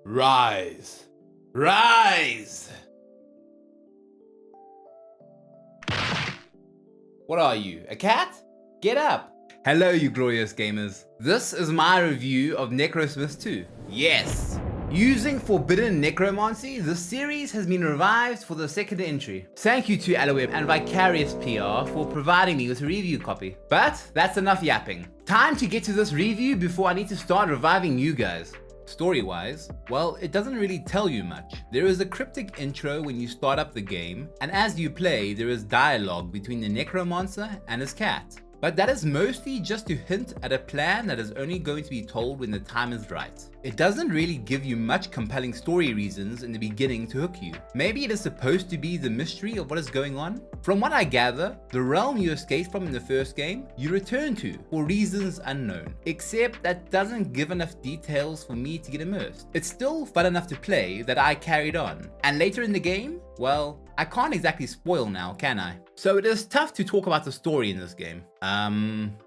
Rise! Rise! What are you, a cat? Get up! Hello, you glorious gamers. This is my review of Necrosmith 2. Yes! Using Forbidden Necromancy, the series has been revived for the second entry. Thank you to Alaweb and Vicarious PR for providing me with a review copy. But that's enough yapping. Time to get to this review before I need to start reviving you guys. Story-wise, well, it doesn't really tell you much. There is a cryptic intro when you start up the game, and as you play, there is dialogue between the Necromancer and his cat. But that is mostly just to hint at a plan that is only going to be told when the time is right. It doesn't really give you much compelling story reasons in the beginning to hook you. Maybe it is supposed to be the mystery of what is going on? From what I gather, the realm you escaped from in the first game, you return to for reasons unknown. Except that doesn't give enough details for me to get immersed. It's still fun enough to play that I carried on. And later in the game, well, I can't exactly spoil now, can I? So it is tough to talk about the story in this game.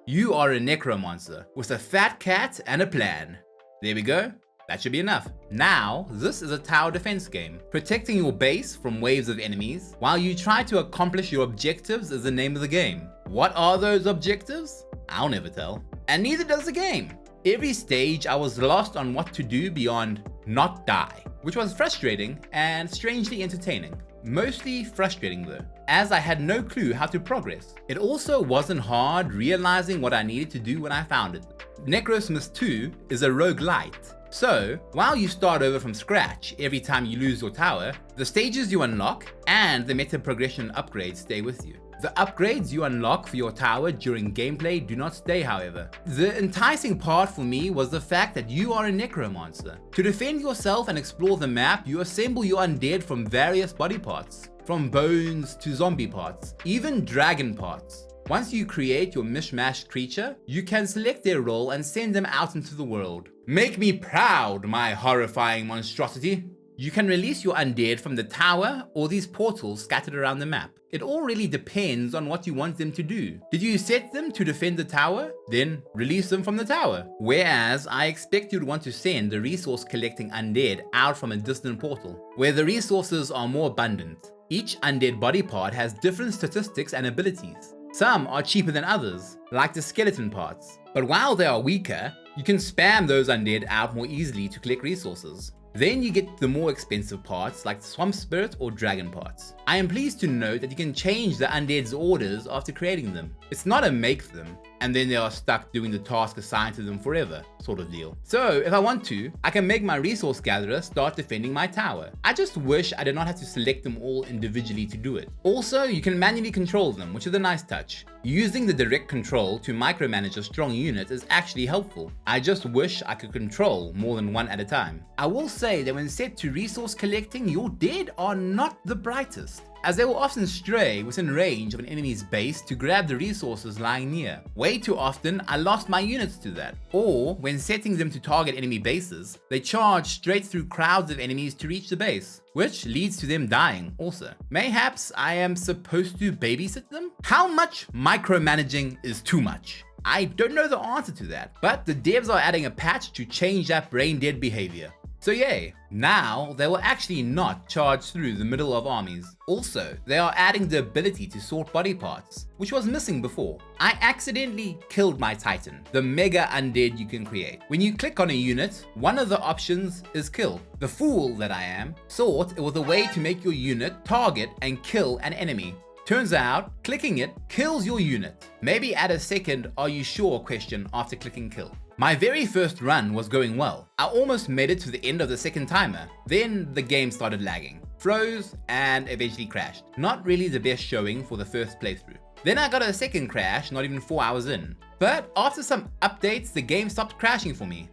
You are a Necromancer with a fat cat and a plan. There we go. That should be enough. Now, this is a tower defense game. Protecting your base from waves of enemies while you try to accomplish your objectives is the name of the game. What are those objectives? I'll never tell. And neither does the game. Every stage I was lost on what to do beyond not die, which was frustrating and strangely entertaining. Mostly frustrating though, as I had no clue how to progress. It also wasn't hard realizing what I needed to do when I found it. Necrosmith 2 is a roguelite. So, while you start over from scratch every time you lose your tower, the stages you unlock and the meta progression upgrades stay with you. The upgrades you unlock for your tower during gameplay do not stay, however. The enticing part for me was the fact that you are a Necromancer. To defend yourself and explore the map, you assemble your undead from various body parts, from bones to zombie parts, even dragon parts. Once you create your mishmashed creature, you can select their role and send them out into the world. Make me proud, my horrifying monstrosity. You can release your undead from the tower or these portals scattered around the map. It all really depends on what you want them to do. Did you set them to defend the tower? Then release them from the tower. Whereas I expect you'd want to send the resource collecting undead out from a distant portal, where the resources are more abundant. Each undead body part has different statistics and abilities. Some are cheaper than others, like the skeleton parts. But while they are weaker, you can spam those undead out more easily to collect resources. Then you get the more expensive parts like the swamp spirit or dragon parts. I am pleased to note that you can change the undead's orders after creating them. It's not a make them, and then they are stuck doing the task assigned to them forever sort of deal. So if I want to, I can make my resource gatherer start defending my tower. I just wish I did not have to select them all individually to do it. Also, you can manually control them, which is a nice touch. Using the direct control to micromanage a strong unit is actually helpful. I just wish I could control more than one at a time. I will say that when set to resource collecting, your dead are not the brightest, as they will often stray within range of an enemy's base to grab the resources lying near. Way too often, I lost my units to that. Or, when setting them to target enemy bases, they charge straight through crowds of enemies to reach the base, which leads to them dying also. Mayhaps I am supposed to babysit them? How much micromanaging is too much? I don't know the answer to that, but the devs are adding a patch to change that brain dead behavior. So yay, now they will actually not charge through the middle of armies. Also, they are adding the ability to sort body parts, which was missing before. I accidentally killed my Titan, the mega undead you can create. When you click on a unit, one of the options is kill. The fool that I am, thought it was a way to make your unit target and kill an enemy. Turns out, clicking it kills your unit. Maybe add a second "are you sure" question after clicking kill. My very first run was going well. I almost made it to the end of the second timer. Then the game started lagging, froze, and eventually crashed. Not really the best showing for the first playthrough. Then I got a second crash not even 4 hours in. But after some updates, the game stopped crashing for me.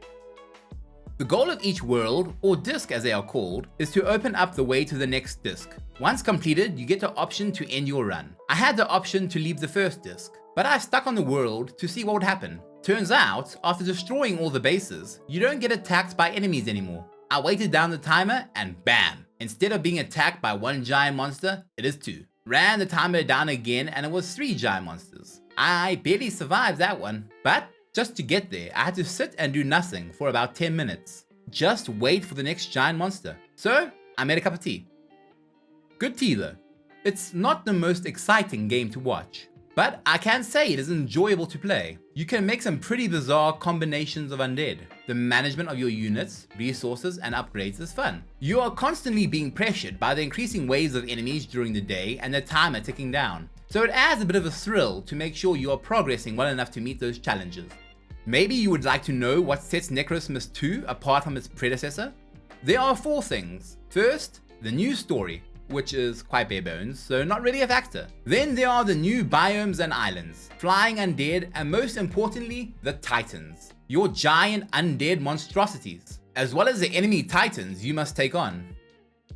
The goal of each world, or disc as they are called, is to open up the way to the next disc. Once completed, you get the option to end your run. I had the option to leave the first disc, but I stuck on the world to see what would happen. Turns out, after destroying all the bases, you don't get attacked by enemies anymore. I waited down the timer and bam! Instead of being attacked by one giant monster, it is 2. Ran the timer down again and it was 3 giant monsters. I barely survived that one, but just to get there, I had to sit and do nothing for about 10 minutes. Just wait for the next giant monster. So, I made a cup of tea. Good tea though. It's not the most exciting game to watch, but I can say it is enjoyable to play. You can make some pretty bizarre combinations of undead. The management of your units, resources, and upgrades is fun. You are constantly being pressured by the increasing waves of enemies during the day and the timer ticking down, so it adds a bit of a thrill to make sure you are progressing well enough to meet those challenges. Maybe you would like to know what sets Necrosmith 2 apart from its predecessor? There are 4 things. First, the new story, which is quite bare bones, so not really a factor. Then there are the new biomes and islands, flying undead, and most importantly, the titans. Your giant undead monstrosities, as well as the enemy titans you must take on.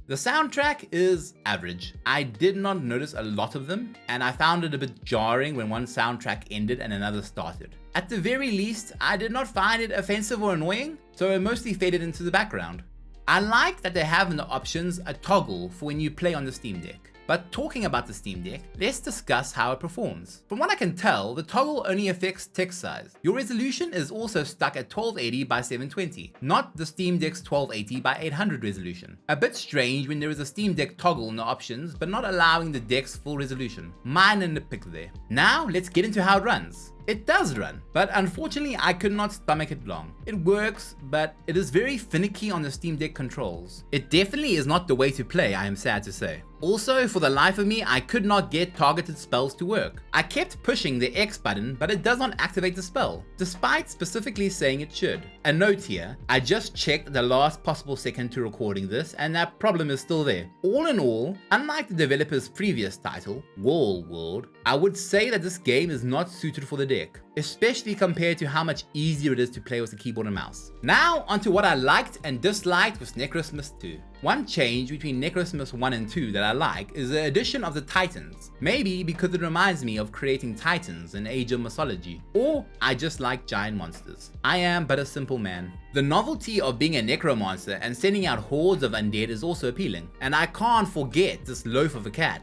The soundtrack is average. I did not notice a lot of them, and I found it a bit jarring when one soundtrack ended and another started. At the very least, I did not find it offensive or annoying, so it mostly faded into the background. I like that they have in the options a toggle for when you play on the Steam Deck. But talking about the Steam Deck, let's discuss how it performs. From what I can tell, the toggle only affects text size. Your resolution is also stuck at 1280 by 720, not the Steam Deck's 1280 by 800 resolution. A bit strange when there is a Steam Deck toggle in the options, but not allowing the deck's full resolution. Minor nitpick there. Now let's get into how it runs. It does run, but unfortunately I could not stomach it long. It works, but it is very finicky on the Steam Deck controls. It definitely is not the way to play, I am sad to say. Also, for the life of me, I could not get targeted spells to work. I kept pushing the X button, but it does not activate the spell, despite specifically saying it should. A note here, I just checked the last possible second to recording this, and that problem is still there. All in all, unlike the developer's previous title, Wall World, I would say that this game is not suited for the deck, especially compared to how much easier it is to play with the keyboard and mouse. Now, onto what I liked and disliked with Necrosmith 2. One change between Necrosmith 1 and 2 that I like is the addition of the Titans. Maybe because it reminds me of creating Titans in Age of Mythology, or I just like giant monsters. I am but a simple man. The novelty of being a Necromancer and sending out hordes of undead is also appealing, and I can't forget this loaf of a cat.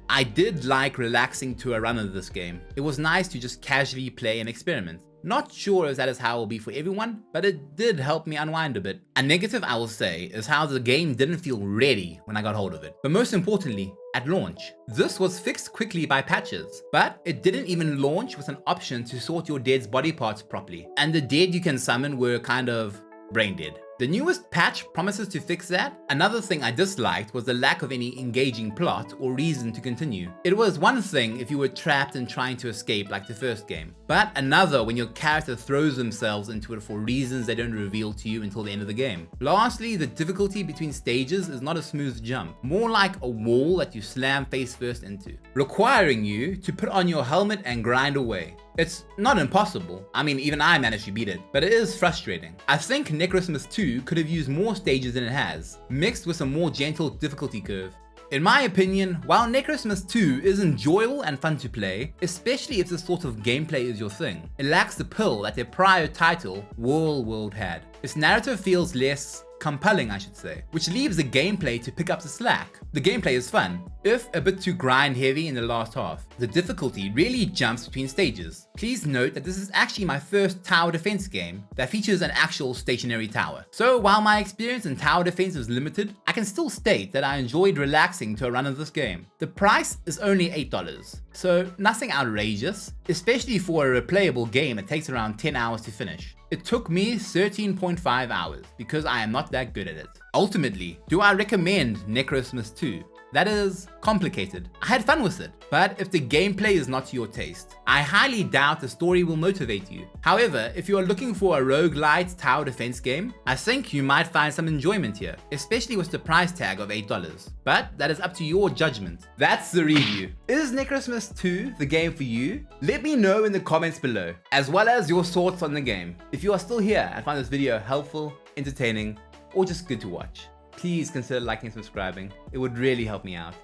I did like relaxing to a run of this game. It was nice to just casually play and experiment. Not sure if that is how it will be for everyone, but it did help me unwind a bit. A negative I will say is how the game didn't feel ready when I got hold of it. But most importantly, at launch. This was fixed quickly by patches, but it didn't even launch with an option to sort your dead's body parts properly. And the dead you can summon were kind of brain dead. The newest patch promises to fix that. Another thing I disliked was the lack of any engaging plot or reason to continue. It was one thing if you were trapped and trying to escape like the first game, but another when your character throws themselves into it for reasons they don't reveal to you until the end of the game. Lastly, the difficulty between stages is not a smooth jump, more like a wall that you slam face first into, requiring you to put on your helmet and grind away. It's not impossible, I mean even I managed to beat it, but it is frustrating. I think Necrosmith 2 could have used more stages than it has, mixed with a more gentle difficulty curve. In my opinion, while Necrosmith 2 is enjoyable and fun to play, especially if this sort of gameplay is your thing, it lacks the pill that their prior title, Wall World, had. Its narrative feels less compelling, I should say, which leaves the gameplay to pick up the slack. The gameplay is fun, if a bit too grind heavy in the last half. The difficulty really jumps between stages. Please note that this is actually my first tower defense game that features an actual stationary tower. So while my experience in tower defense is limited, I can still state that I enjoyed relaxing to a run of this game. The price is only $8, so nothing outrageous, especially for a replayable game that takes around 10 hours to finish. It took me 13.5 hours because I am not that good at it. Ultimately, do I recommend Necrosmith 2? That is complicated. I had fun with it, but if the gameplay is not to your taste, I highly doubt the story will motivate you. However, if you are looking for a roguelite tower defense game, I think you might find some enjoyment here, especially with the price tag of $8. But that is up to your judgment. That's the review. Is Necrosmith 2 the game for you? Let me know in the comments below, as well as your thoughts on the game. If you are still here and find this video helpful, entertaining, or just good to watch, please consider liking and subscribing. It would really help me out.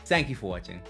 Thank you for watching.